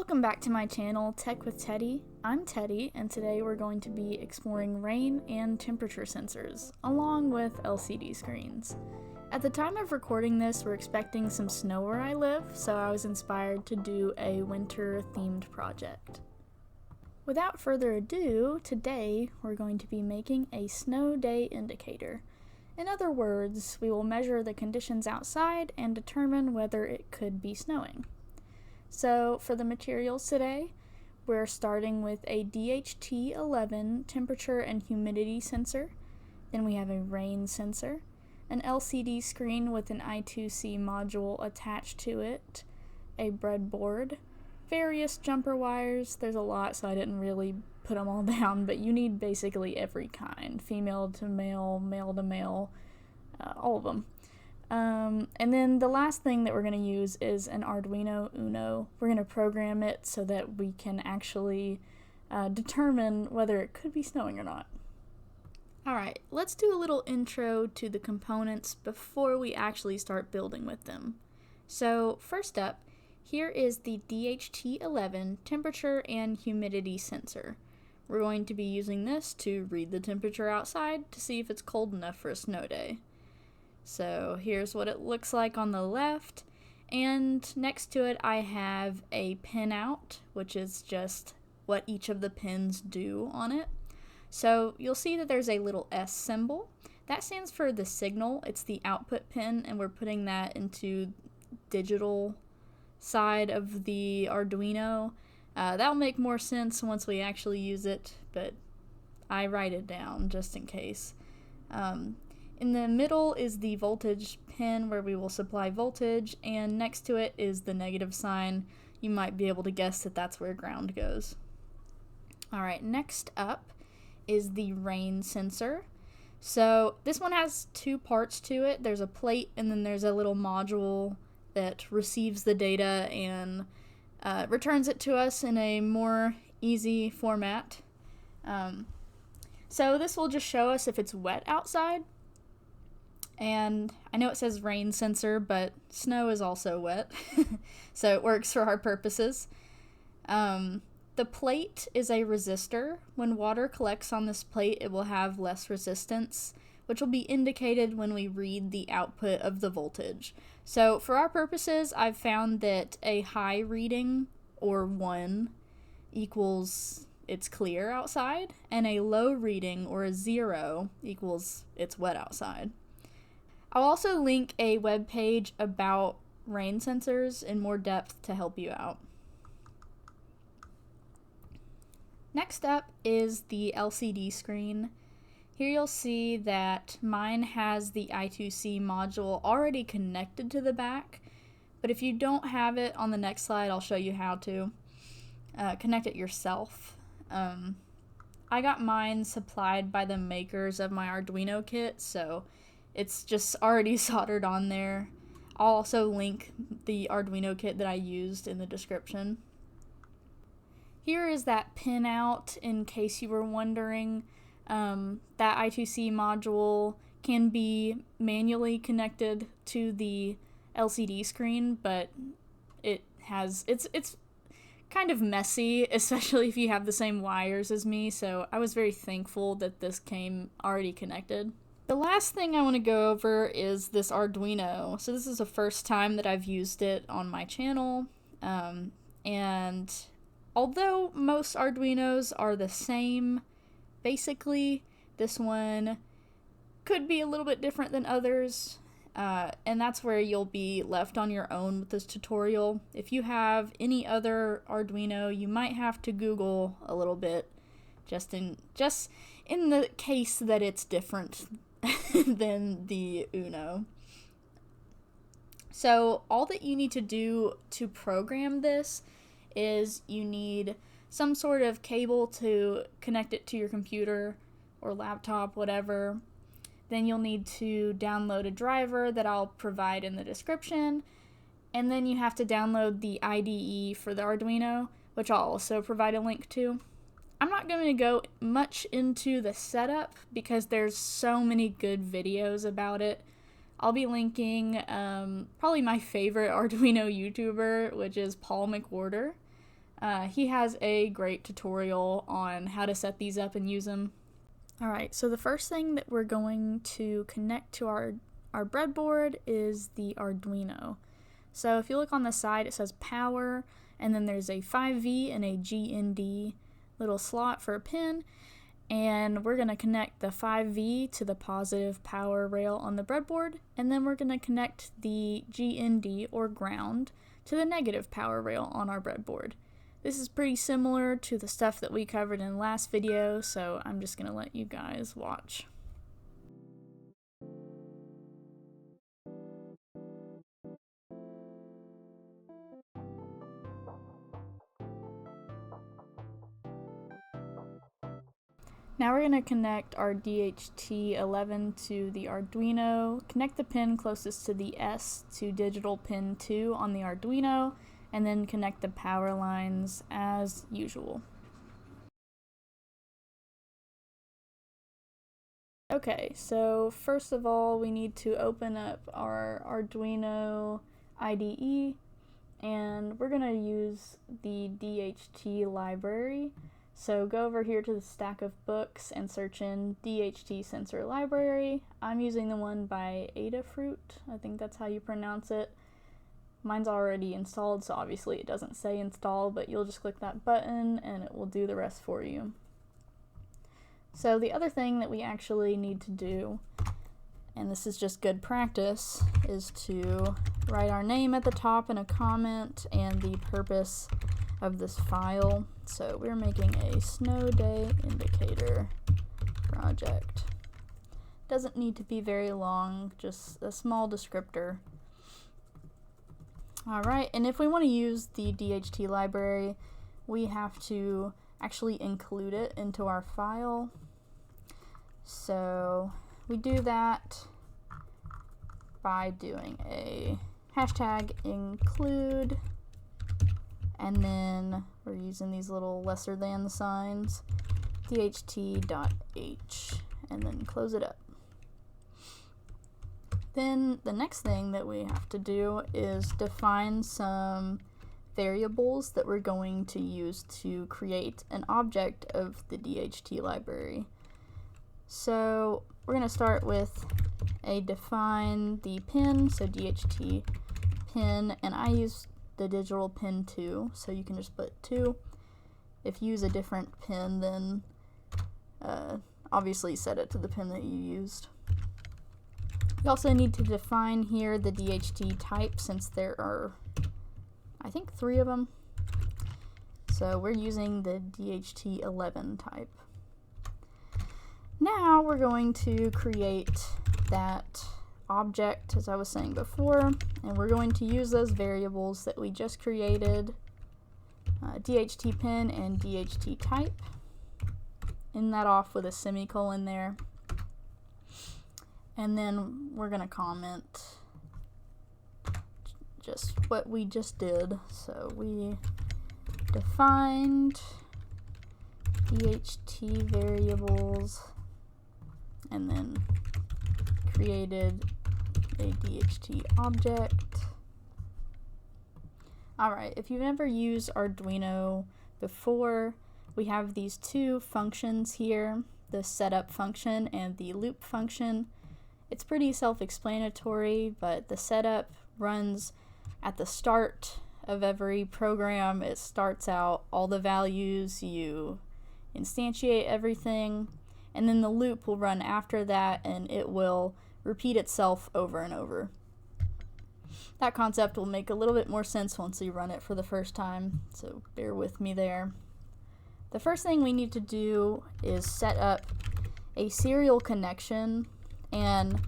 Welcome back to my channel, Tech with Teddy. I'm Teddy, and today we're going to be exploring rain and temperature sensors, along with LCD screens. At the time of recording this, we're expecting some snow where I live, so I was inspired to do a winter-themed project. Without further ado, today we're going to be making a snow day indicator. In other words, we will measure the conditions outside and determine whether it could be snowing. So for the materials today, we're starting with a DHT11 temperature and humidity sensor. Then we have a rain sensor, an LCD screen with an I2C module attached to it, a breadboard, various jumper wires. There's a lot, so I didn't really put them all down, but you need basically every kind, female to male, male to male, all of them. And then the last thing that we're going to use is an Arduino Uno. We're going to program it so that we can actually determine whether it could be snowing or not. Alright, let's do a little intro to the components before we actually start building with them. So first up, here is the DHT11 temperature and humidity sensor. We're going to be using this to read the temperature outside to see if it's cold enough for a snow day. So here's what it looks like on the left, and next to it I have a pinout, which is just what each of the pins do on it. So you'll see that there's a little S symbol. That stands for the signal. It's the output pin, and we're putting that into digital side of the Arduino. That'll make more sense once we actually use it, but I write it down just in case. In the middle is the voltage pin where we will supply voltage, and next to it is the negative sign. You might be able to guess that that's where ground goes. Alright, next up is the rain sensor. So this one has two parts to it. There's a plate and then there's a little module that receives the data and returns it to us in a more easy format. So this will just show us if it's wet outside. And I know it says rain sensor, but snow is also wet, so it works for our purposes. The plate is a resistor. When water collects on this plate, it will have less resistance, which will be indicated when we read the output of the voltage. So for our purposes, I've found that a high reading, or 1, equals it's clear outside, and a low reading, or a 0, equals it's wet outside. I'll also link a web page about rain sensors in more depth to help you out. Next up is the LCD screen. Here you'll see that mine has the I2C module already connected to the back, but if you don't have it, on the next slide I'll show you how to connect it yourself. I got mine supplied by the makers of my Arduino kit, so it's just already soldered on there. I'll also link the Arduino kit that I used in the description. Here is that pinout in case you were wondering. That I2C module can be manually connected to the LCD screen, but it's kind of messy, especially if you have the same wires as me, so I was very thankful that this came already connected. The last thing I want to go over is this Arduino. So this is the first time that I've used it on my channel, and although most Arduinos are the same, basically this one could be a little bit different than others, and that's where you'll be left on your own with this tutorial. If you have any other Arduino, you might have to Google a little bit, just in the case that it's different than the Uno. So all that you need to do to program this is you need some sort of cable to connect it to your computer or laptop, whatever. Then you'll need to download a driver that I'll provide in the description, and then you have to download the IDE for the Arduino, which I'll also provide a link to. I'm not going to go much into the setup because there's so many good videos about it. I'll be linking probably my favorite Arduino YouTuber, which is Mcwhorter. He has a great tutorial on how to set these up and use them. Alright, so the first thing that we're going to connect to our breadboard is the Arduino. So if you look on the side, it says power, and then there's a 5V and a GND little slot for a pin, and we're going to connect the 5V to the positive power rail on the breadboard, and then we're going to connect the GND or ground to the negative power rail on our breadboard. This is pretty similar to the stuff that we covered in the last video, so I'm just going to let you guys watch. Now we're going to connect our DHT11 to the Arduino, connect the pin closest to the S to digital pin 2 on the Arduino, and then connect the power lines as usual. Okay, so first of all we need to open up our Arduino IDE, and we're going to use the DHT library. So go over here to the stack of books and search in DHT sensor library. I'm using the one by Adafruit, I think that's how you pronounce it. Mine's already installed, so obviously it doesn't say install, but you'll just click that button and it will do the rest for you. So the other thing that we actually need to do, and this is just good practice, is to write our name at the top in a comment and the purpose of this file. So we're making a snow day indicator project. Doesn't need to be very long, just a small descriptor. Alright, and if we want to use the DHT library, we have to actually include it into our file. So we do that by doing a hashtag include, and then we're using these little lesser than signs, dht.h, and then close it up. Then the next thing that we have to do is define some variables that we're going to use to create an object of the DHT library. So we're going to start with a define the pin, so DHT pin, and I use the digital pin 2, so you can just put 2. If you use a different pin, then obviously set it to the pin that you used. You also need to define here the DHT type, since there are, I think, 3 of them. So we're using the DHT11 type. Now we're going to create that object, as I was saying before, and we're going to use those variables that we just created, DHT pin and DHT type. End that off with a semicolon there. And then we're going to comment just what we just did. So we defined DHT variables and then created a DHT object. Alright, if you've never used Arduino before, we have these 2 functions here, the setup function and the loop function. It's pretty self-explanatory, but the setup runs at the start of every program. It starts out all the values, you instantiate everything, and then the loop will run after that, and it will repeat itself over and over. That concept will make a little bit more sense once you run it for the first time, so bear with me there. The first thing we need to do is set up a serial connection, and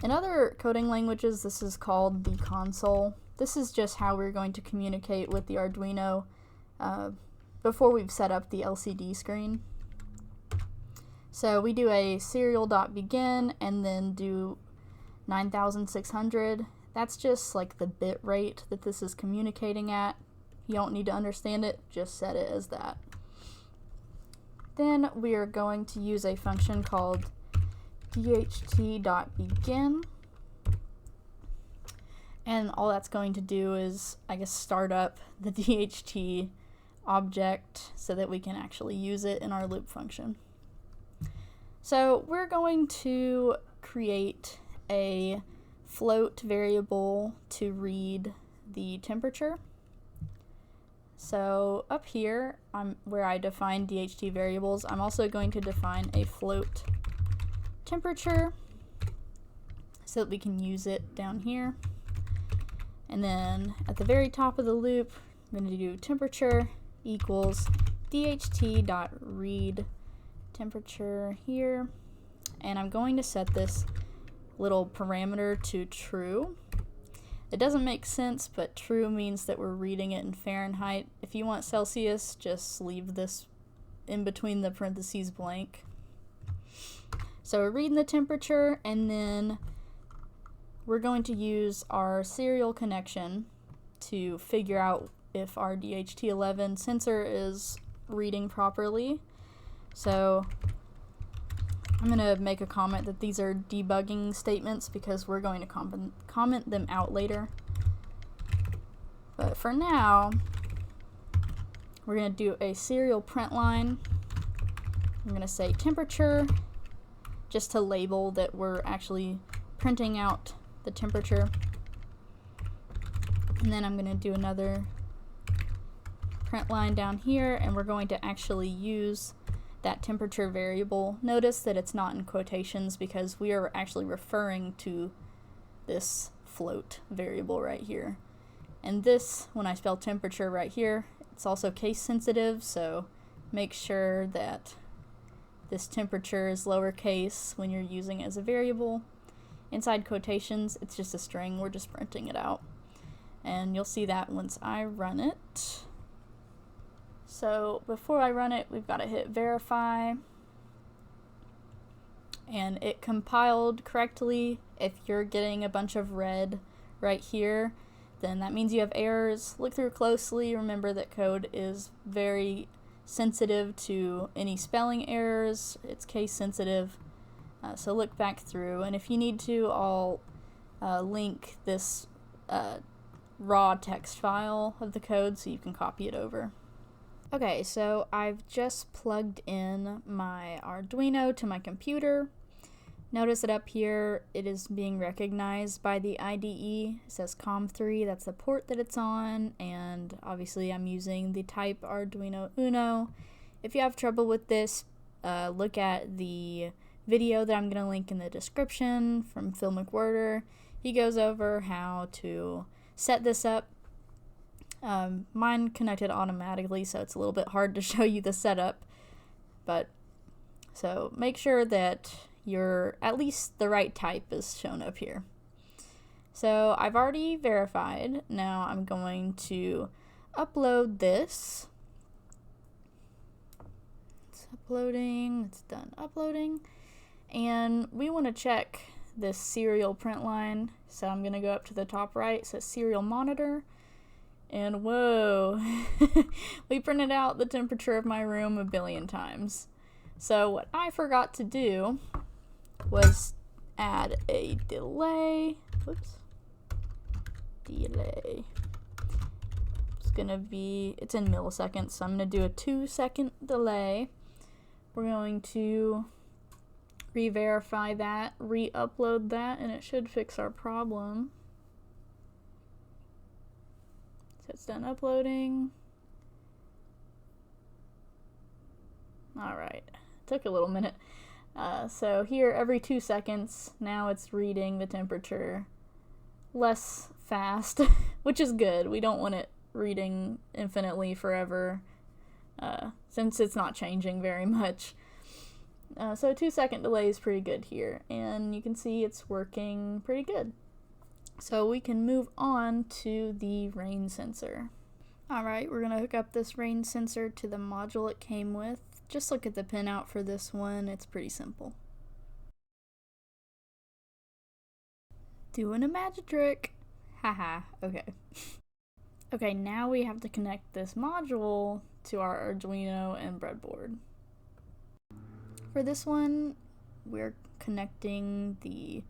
in other coding languages this is called the console. This is just how we're going to communicate with the Arduino before we've set up the LCD screen. So we do a serial.begin and then do 9600. That's just like the bit rate that this is communicating at. You don't need to understand it, just set it as that. Then we are going to use a function called dht.begin, and all that's going to do is, I guess, start up the DHT object so that we can actually use it in our loop function. So we're going to create a float variable to read the temperature. So up here, where I define DHT variables, I'm also going to define a float temperature so that we can use it down here. And then at the very top of the loop, I'm going to do temperature equals dht.read temperature here. And I'm going to set this little parameter to true. It doesn't make sense, but true means that we're reading it in Fahrenheit. If you want Celsius, just leave this in between the parentheses blank. So we're reading the temperature, and then we're going to use our serial connection to figure out if our DHT11 sensor is reading properly. So I'm going to make a comment that these are debugging statements because we're going to comment them out later. But for now, we're going to do a serial print line. I'm going to say temperature, just to label that we're actually printing out the temperature. And then I'm going to do another print line down here, and we're going to actually use that temperature variable. Notice that it's not in quotations because we are actually referring to this float variable right here. And this, when I spell temperature right here, it's also case sensitive, so make sure that this temperature is lowercase when you're using it as a variable. Inside quotations, it's just a string, we're just printing it out. And you'll see that once I run it. So before I run it, we've got to hit verify. And it compiled correctly. If you're getting a bunch of red right here, then that means you have errors. Look through closely. Remember that code is very sensitive to any spelling errors. It's case sensitive. So look back through. And if you need to, I'll link this raw text file of the code so you can copy it over. Okay, so I've just plugged in my Arduino to my computer. Notice that up here it is being recognized by the IDE. It says COM3, that's the port that it's on, and obviously I'm using the type Arduino Uno. If you have trouble with this, look at the video that I'm going to link in the description from Mcwhorter. He goes over how to set this up. Mine connected automatically, so it's a little bit hard to show you the setup, but so make sure that at least the right type is shown up here. So I've already verified. Now I'm going to upload this. It's uploading, it's done uploading, and we want to check this serial print line, so I'm going to go up to the top right, it says serial monitor. And whoa, we printed out the temperature of my room a billion times. So what I forgot to do was add a delay. Whoops. Delay. It's in milliseconds, so I'm going to do a 2-second delay. We're going to re-verify that, re-upload that, and it should fix our problem. It's done uploading. Alright, took a little minute. So here, every 2 seconds, now it's reading the temperature less fast, which is good. We don't want it reading infinitely forever, since it's not changing very much. So a 2-second delay is pretty good here, and you can see it's working pretty good. So we can move on to the rain sensor. Alright, we're going to hook up this rain sensor to the module it came with. Just look at the pinout for this one, it's pretty simple. Doing a magic trick! Haha, okay. Okay, now we have to connect this module to our Arduino and breadboard. For this one, we're connecting the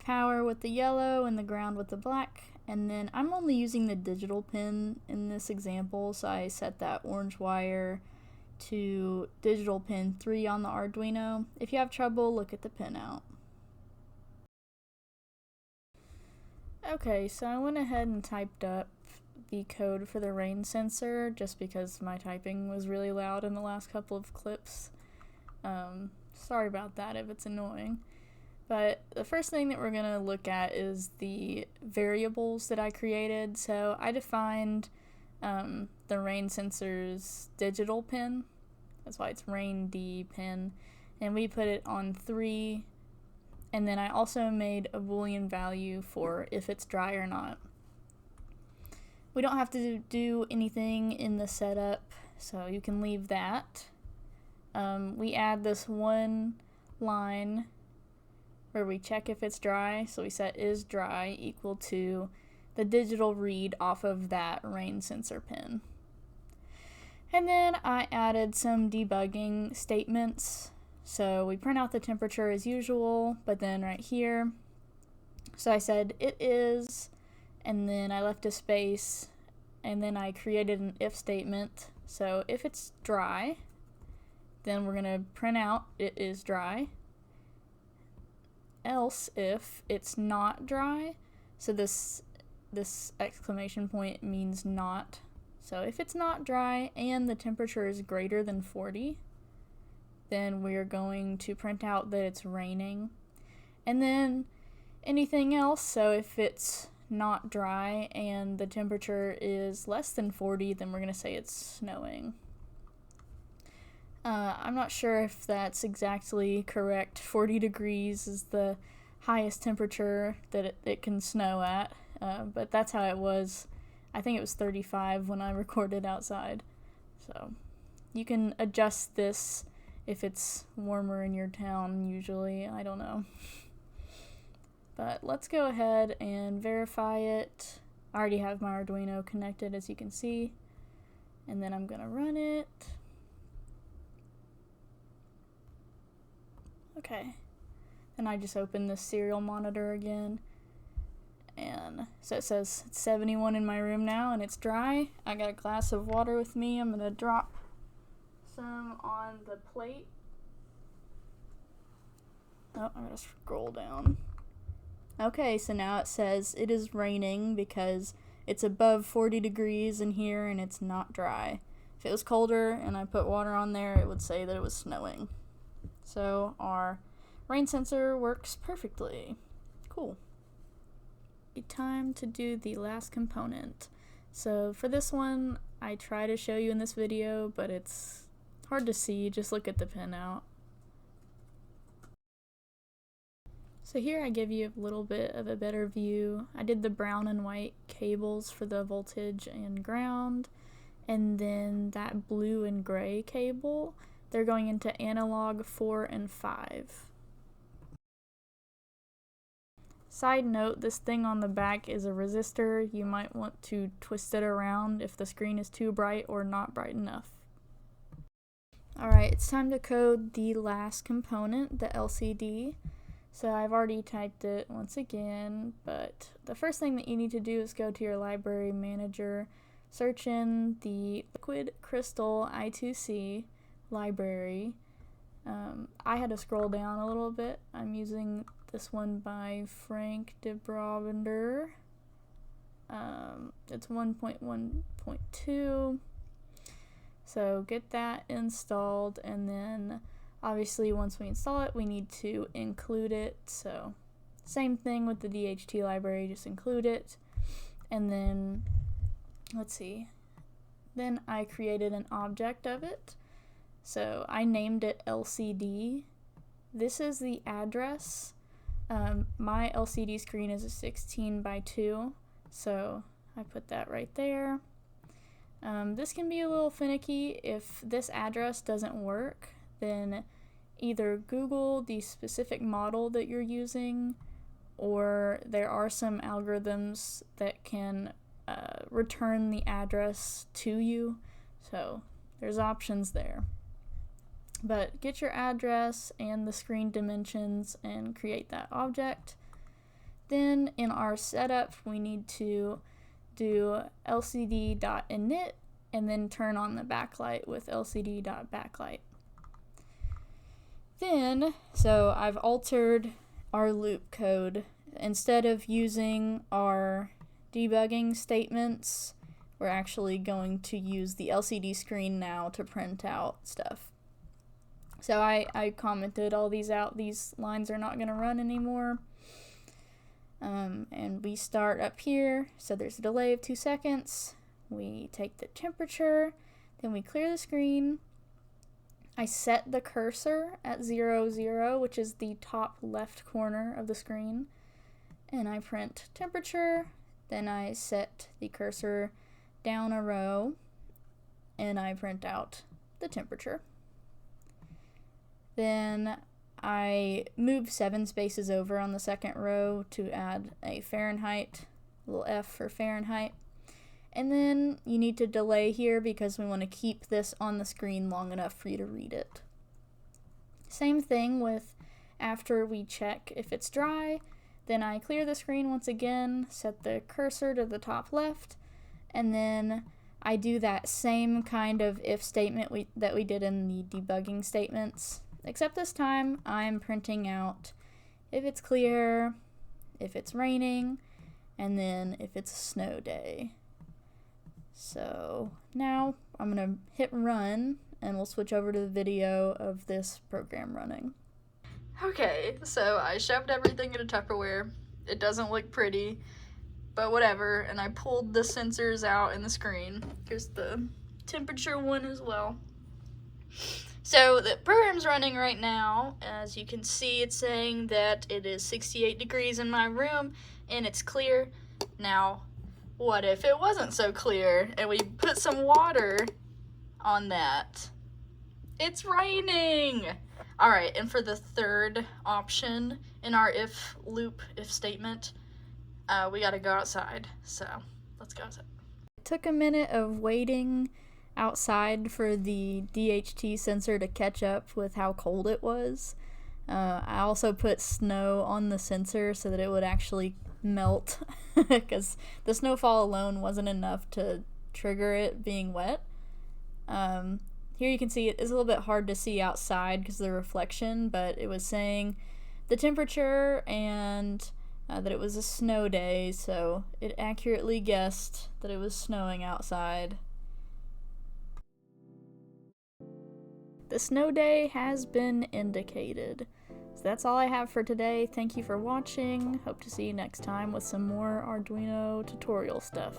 power with the yellow and the ground with the black, And then I'm only using the digital pin in this example, so I set that orange wire to digital pin 3 on the Arduino. If you have trouble, look at the pinout. Okay, so I went ahead and typed up the code for the rain sensor just because my typing was really loud in the last couple of clips. Sorry about that if it's annoying. But the first thing that we're going to look at is the variables that I created. So I defined the rain sensor's digital pin. That's why it's rain D pin. And we put it on 3. And then I also made a Boolean value for if it's dry or not. We don't have to do anything in the setup, so you can leave that. We add this one line where we check if it's dry, so we set is dry equal to the digital read off of that rain sensor pin. And then I added some debugging statements. So we print out the temperature as usual, but then right here, so I said it is, and then I left a space, and then I created an if statement. So if it's dry, then we're going to print out it is dry. Else if it's not dry, so this exclamation point means not. So if it's not dry and the temperature is greater than 40, then we're going to print out that it's raining. And then anything else, so if it's not dry and the temperature is less than 40, then we're going to say it's snowing. I'm not sure if that's exactly correct. 40 degrees is the highest temperature that it can snow at, but that's how it was. I think it was 35 when I recorded outside. So you can adjust this if it's warmer in your town usually, I don't know. But let's go ahead and verify it. I already have my Arduino connected, as you can see, and then I'm gonna run it. Okay, and I just opened the serial monitor again, and so it says it's 71 in my room now and it's dry. I got a glass of water with me. I'm gonna drop some on the plate. Oh, I'm gonna scroll down. Okay, so now it says it is raining because it's above 40 degrees in here and it's not dry. If it was colder and I put water on there, it would say that it was snowing. So our rain sensor works perfectly. Cool. Time to do the last component. So for this one, I try to show you in this video, but it's hard to see. Just look at the pinout. So here I give you a little bit of a better view. I did the brown and white cables for the voltage and ground, and then that blue and gray cable, they're going into analog 4 and 5. Side note, this thing on the back is a resistor. You might want to twist it around if the screen is too bright or not bright enough. Alright, it's time to code the last component, the LCD. So I've already typed it once again, but the first thing that you need to do is go to your library manager, search in the Liquid Crystal I2C library. I had to scroll down a little bit. I'm using this one by Frank de Brabander. It's 1.1.2. So get that installed, and then obviously once we install it, we need to include it. So same thing with the DHT library, just include it. And then, let's see, then I created an object of it. So I named it LCD. This is the address. My LCD screen is a 16 by 2, so I put that right there. This can be a little finicky. If this address doesn't work, then either Google the specific model that you're using, or there are some algorithms that can return the address to you. So there's options there. But get your address and the screen dimensions and create that object. Then in our setup, we need to do lcd.init and then turn on the backlight with lcd.backlight. Then, so I've altered our loop code. Instead of using our debugging statements, we're actually going to use the LCD screen now to print out stuff. So I commented all these out. These lines are not going to run anymore. And we start up here. So there's a delay of 2 seconds. We take the temperature. Then we clear the screen. I set the cursor at 0, 0, which is the top left corner of the screen. And I print temperature. Then I set the cursor down a row. And I print out the temperature. Then I move 7 spaces over on the second row to add a Fahrenheit, a little F for Fahrenheit. And then you need to delay here because we want to keep this on the screen long enough for you to read it. Same thing with after we check if it's dry, then I clear the screen once again, set the cursor to the top left, and then I do that same kind of if statement that we did in the debugging statements. Except this time, I'm printing out if it's clear, if it's raining, and then if it's a snow day. So now I'm going to hit run, and we'll switch over to the video of this program running. Okay, so I shoved everything in a Tupperware. It doesn't look pretty, but whatever. And I pulled the sensors out in the screen. Here's the temperature one as well. So the program's running right now. As you can see, it's saying that it is 68 degrees in my room and it's clear. Now, what if it wasn't so clear and we put some water on that? It's raining! Alright, and for the third option in our if loop, if statement, we gotta go outside. So, let's go outside. It took a minute of waiting outside for the DHT sensor to catch up with how cold it was. I also put snow on the sensor so that it would actually melt because the snowfall alone wasn't enough to trigger it being wet. Here you can see it is a little bit hard to see outside because of the reflection, but it was saying the temperature and that it was a snow day, so it accurately guessed that it was snowing outside. The snow day has been indicated. So that's all I have for today. Thank you for watching. Hope to see you next time with some more Arduino tutorial stuff.